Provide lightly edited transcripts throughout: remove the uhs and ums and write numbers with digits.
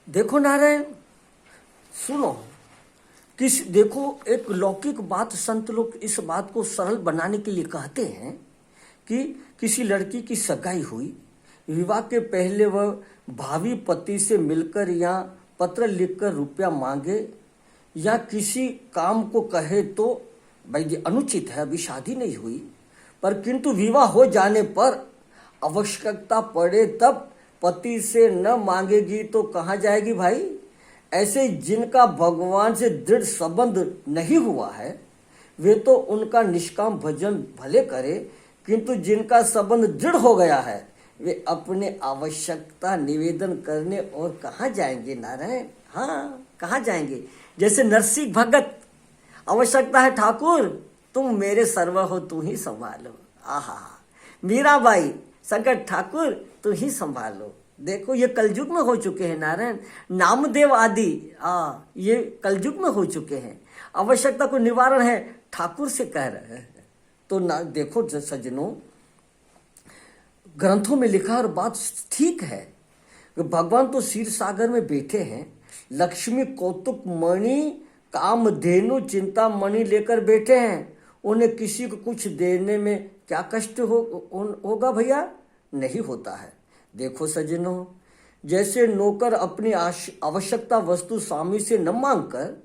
देखो नारायण, सुनो। देखो, एक लौकिक बात संत लोग इस बात को सरल बनाने के लिए कहते हैं कि किसी लड़की की सगाई हुई, विवाह के पहले वह भावी पति से मिलकर या पत्र लिखकर रुपया मांगे या किसी काम को कहे तो भाई ये अनुचित है। अभी शादी नहीं हुई, पर किंतु विवाह हो जाने पर आवश्यकता पड़े तब पति से न मांगेगी तो कहाँ जाएगी भाई? ऐसे जिनका भगवान से दृढ़ संबंध नहीं हुआ है वे तो उनका निष्काम भजन भले करे, किंतु जिनका संबंध दृढ़ हो गया है वे अपने आवश्यकता निवेदन करने और कहाँ जाएंगे नारायण? हाँ, कहाँ जाएंगे? जैसे नरसिंह भगत, आवश्यकता है ठाकुर तुम मेरे सर्व हो, तू ही संभालो। आहा, मीराबाई, संकट ठाकुर तू ही संभालो। देखो ये कलयुग में हो चुके हैं नारायण। नामदेव आदि ये कलयुग में हो चुके हैं। आवश्यकता को निवारण है ठाकुर से कह रहे हैं। तो ना देखो सज्जनों, ग्रंथों में लिखा और बात ठीक है। भगवान तो क्षीर सागर में बैठे हैं, लक्ष्मी कौतुक मणि कामधेनु चिंतामणि लेकर बैठे हैं। उन्हें किसी को कुछ देने में क्या कष्ट होगा भैया? नहीं होता है। देखो सज्जनों, जैसे नौकर अपनी आवश्यकता वस्तु स्वामी से न मांगकर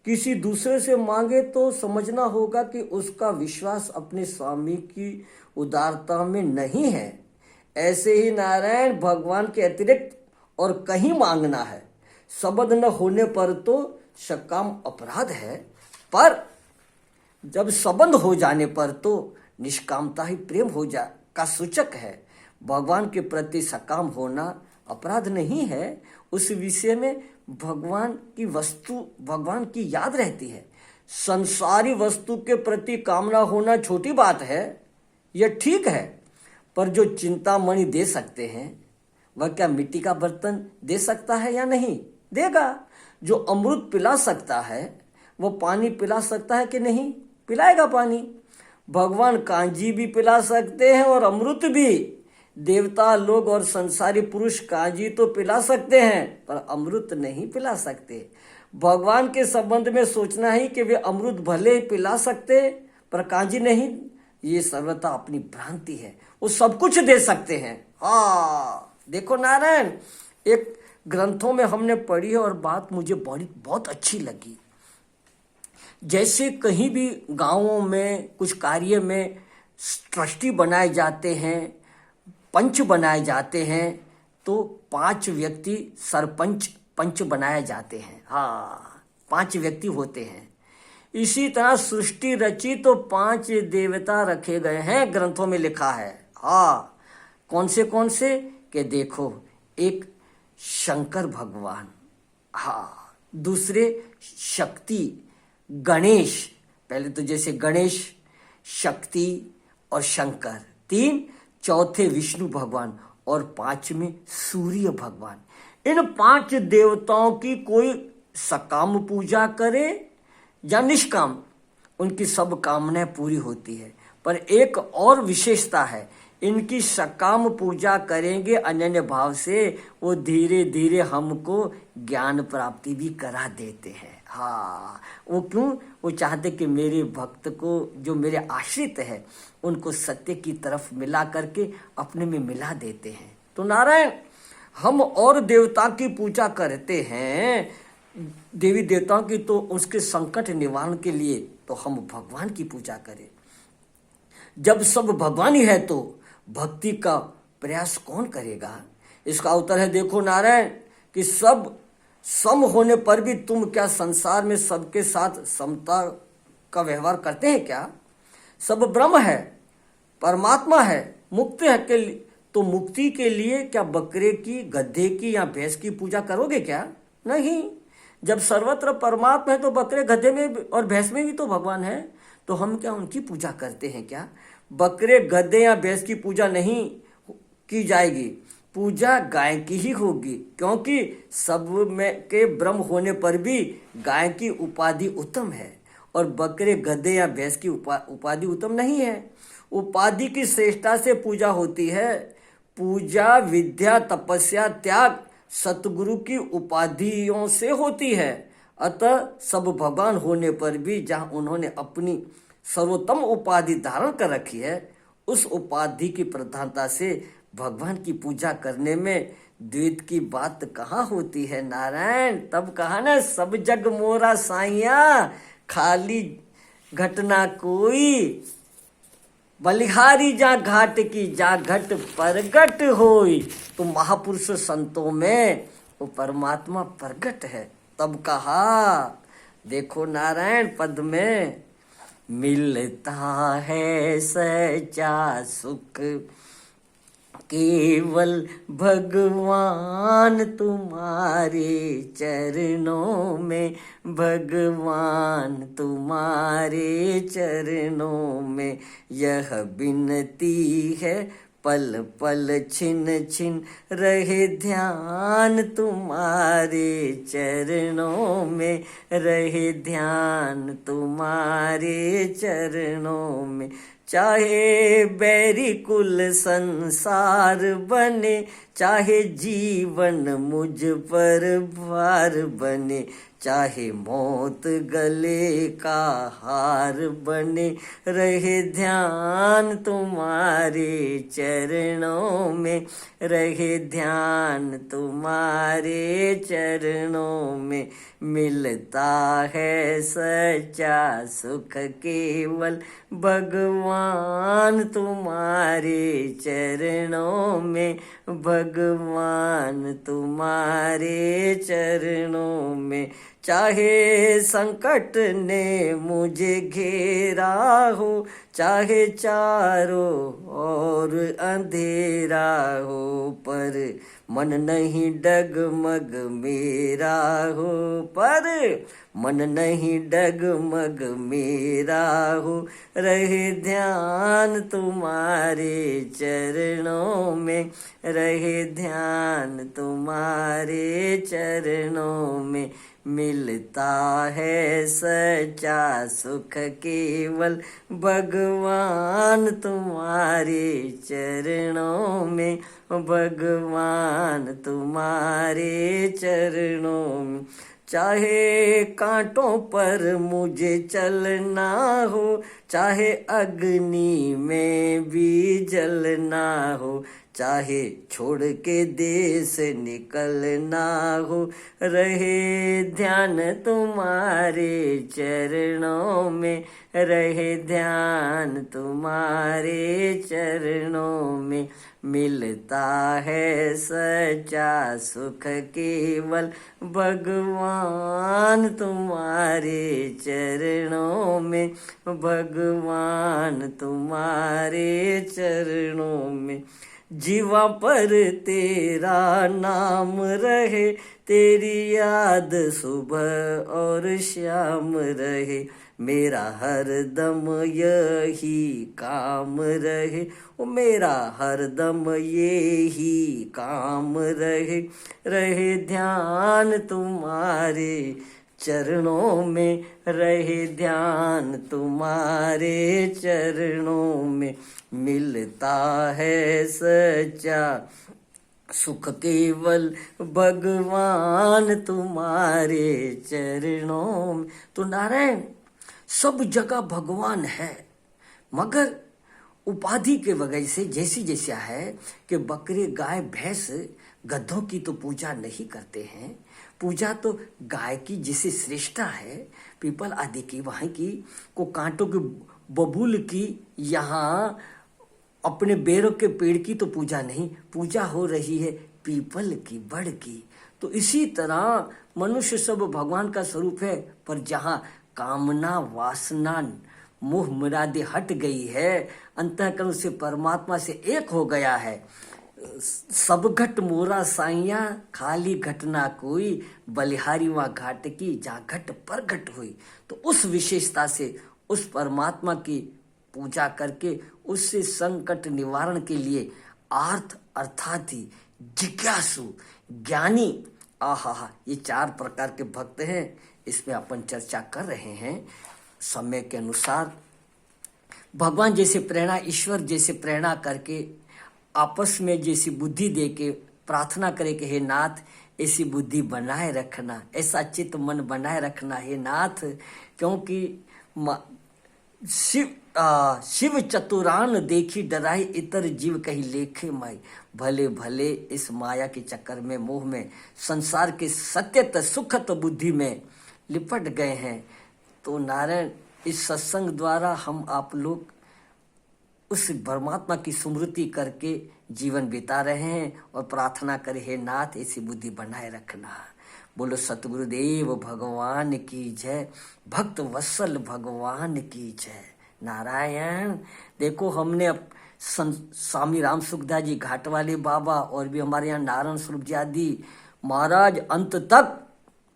किसी दूसरे से मांगे तो समझना होगा कि उसका विश्वास अपने स्वामी की उदारता में नहीं है। ऐसे ही नारायण, भगवान के अतिरिक्त और कहीं मांगना है, संबंध न होने पर तो सकाम अपराध है, पर जब संबंध हो जाने पर तो निष्कामता ही प्रेम का सूचक है। भगवान के प्रति सकाम होना अपराध नहीं है। उस विषय में भगवान की याद रहती है। संसारी वस्तु के प्रति कामना होना छोटी बात है, यह ठीक है, पर जो चिंतामणि दे सकते हैं वह क्या मिट्टी का बर्तन दे सकता है या नहीं देगा? जो अमृत पिला सकता है वो पानी पिला सकता है कि नहीं? पिलाएगा पानी। भगवान कांजी भी पिला सकते हैं और अमृत भी। देवता लोग और संसारी पुरुष कांजी तो पिला सकते हैं पर अमृत नहीं पिला सकते। भगवान के संबंध में सोचना ही कि वे अमृत भले ही पिला सकते पर कांजी नहीं, ये सर्वथा अपनी भ्रांति है। वो सब कुछ दे सकते हैं। हाँ देखो नारायण, एक ग्रंथों में हमने पढ़ी है और बात मुझे बहुत अच्छी लगी। जैसे कहीं भी गांवों में कुछ कार्य में ट्रस्टी बनाए जाते हैं, पंच बनाए जाते हैं, तो 5 व्यक्ति सरपंच पंच बनाए जाते हैं। हाँ, 5 व्यक्ति होते हैं। इसी तरह सृष्टि रची तो 5 देवता रखे गए हैं, ग्रंथों में लिखा है। हाँ, कौन से कि देखो, एक शंकर भगवान, हाँ, दूसरे शक्ति गणेश, पहले तो जैसे गणेश, शक्ति और शंकर 3, चौथे विष्णु भगवान और 5वें सूर्य भगवान। इन 5 देवताओं की कोई सकाम पूजा करे या निष्काम, उनकी सब कामनाएं पूरी होती है। पर एक और विशेषता है, इनकी सकाम पूजा करेंगे अनन्य भाव से, वो धीरे धीरे हमको ज्ञान प्राप्ति भी करा देते हैं। हाँ, वो क्यों? वो चाहते कि मेरे भक्त को, जो मेरे आश्रित है, उनको सत्य की तरफ मिला करके अपने में मिला देते हैं। तो नारायण, हम और देवता की पूजा करते हैं, देवी देवताओं की, तो उसके संकट निवारण के लिए तो हम भगवान की पूजा करें। जब सब भगवान ही है तो भक्ति का प्रयास कौन करेगा? इसका उत्तर है, देखो नारायण, कि सब सम होने पर भी तुम क्या संसार में सबके साथ समता का व्यवहार करते हैं क्या? सब ब्रह्म है, परमात्मा है, मुक्त है के तो मुक्ति के लिए क्या बकरे की, गधे की या भैंस की पूजा करोगे क्या? नहीं। जब सर्वत्र परमात्मा है तो बकरे गधे में और भैंस में भी तो भगवान है, तो हम क्या उनकी पूजा करते हैं क्या? बकरे गधे या भैंस की पूजा नहीं की जाएगी, पूजा गाय की ही होगी, क्योंकि सब में के ब्रह्म होने पर भी गाय की उपाधि उत्तम है और बकरे गधे या भैंस की उपाधि उत्तम नहीं है। उपाधि की श्रेष्ठता से पूजा होती है। पूजा, विद्या, तपस्या, त्याग सतगुरु की उपाधियों से होती है। अतः सब भगवान होने पर भी जहाँ उन्होंने अपनी सर्वोत्तम उपाधि धारण कर रखी है, उस उपाधि की प्रधानता से भगवान की पूजा करने में द्वैत की बात कहाँ होती है नारायण। तब कहा ना, सब जग मोरा साइया, खाली घटना कोई, बलिहारी जा घाट की, जा घट प्रगट होई। तो महापुरुष संतों में वो परमात्मा प्रगट है। तब कहा, देखो नारायण पद में, मिलता है सच्चा सुख केवल भगवान तुम्हारे चरणों में, भगवान तुम्हारे चरणों में। यह विनती है पल पल छिन छिन रहे ध्यान तुम्हारे चरणों में, रहे ध्यान तुम्हारे चरणों में। चाहे बैरी कुल संसार बने, चाहे जीवन मुझ पर भार बने, चाहे मौत गले का हार बने, रहे ध्यान तुम्हारे चरणों में, रहे ध्यान तुम्हारे चरणों में। मिलता है सच्चा सुख केवल भगवान तुम्हारे चरणों में, भगवान तुम्हारे चरणों में। चाहे संकट ने मुझे घेरा हो, चाहे चारों ओर अंधेरा हो, पर मन नहीं डगमग मेरा हो, पर मन नहीं डगमग मेरा हो। रहे ध्यान तुम्हारे चरणों में, रहे ध्यान तुम्हारे चरणों में। मिलता है सच्चा सुख केवल भगवान तुम्हारे चरणों में, भगवान तुम्हारे चरणों में। चाहे कांटों पर मुझे चलना हो, चाहे अग्नि में भी जलना हो, चाहे छोड़ के देश निकलना हो, रहे ध्यान तुम्हारे चरणों में, रहे ध्यान तुम्हारे चरणों में। मिलता है सच्चा सुख केवल भगवान तुम्हारे चरणों में, भगवान तुम्हारे चरणों में। जीवा पर तेरा नाम रहे, तेरी याद सुबह और शाम रहे, मेरा हरदम यही काम रहे, ओ मेरा हरदम यही काम रहे। रहे ध्यान तुम्हारे चरणों में, रहे ध्यान तुम्हारे चरणों में। मिलता है सच्चा सुख केवल भगवान तुम्हारे चरणों में। तो नारायण सब जगह भगवान है, मगर उपाधि के वजह से जैसी जैसा है कि बकरे गाय भैंस गधों की तो पूजा नहीं करते हैं। पूजा तो गाय की जिसे श्रेष्ठता है, पीपल आदि की, वहाँ की को कांटों के बबूल की, यहाँ अपने बेरों के पेड़ की तो पूजा नहीं, पूजा हो रही है पीपल की, बड़ की। तो इसी तरह मनुष्य सब भगवान का स्वरूप है, पर जहाँ कामना वासना मोह मुरादे हट गई है, अंतःकरण से परमात्मा से एक हो गया है। सब घट मोरा साइया, खाली घटना कोई, बलिहारी वहाँ घाट की, जहाँ घट प्रगट हुई। तो उस विशेषता से उस परमात्मा की पूजा करके उससे संकट निवारण के लिए आर्थ अर्थात ही जिज्ञासु ज्ञानी, आहा, ये 4 प्रकार के भक्त हैं। इसमें अपन चर्चा कर रहे हैं समय के अनुसार। भगवान जैसे प्रेरणा, ईश्वर जैसे प्रेरणा करके आपस में जैसी बुद्धि दे के प्रार्थना करें कि हे नाथ ऐसी बुद्धि बनाए रखना, ऐसा चित्त मन बनाए रखना हे नाथ, क्योंकि शिव चतुरान देखी डराई, इतर जीव कहीं लेखे माई। भले भले इस माया के चक्कर में, मोह में, संसार के सत्यत सुखत बुद्धि में लिपट गए हैं। तो नारायण इस सत्संग द्वारा हम आप लोग उस परमात्मा की स्मृति करके जीवन बिता रहे हैं और प्रार्थना करे हे नाथ ऐसी बुद्धि बनाए रखना। बोलो सतगुरुदेव भगवान की जय, भक्त वत्सल भगवान की जय। नारायण देखो हमने स्वामी राम सुखदास जी घाट वाले बाबा और भी हमारे यहाँ नारायण स्वरूप जी आदि महाराज अंत तक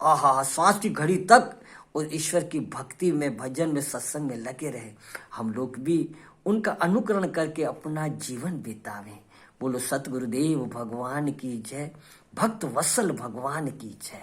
आहा श्वास की घड़ी तक और ईश्वर की भक्ति में, भजन में, सत्संग में लगे रहे। हम लोग भी उनका अनुकरण करके अपना जीवन बितावें। बोलो सतगुरुदेव भगवान की जय, भक्त वत्सल भगवान की जय।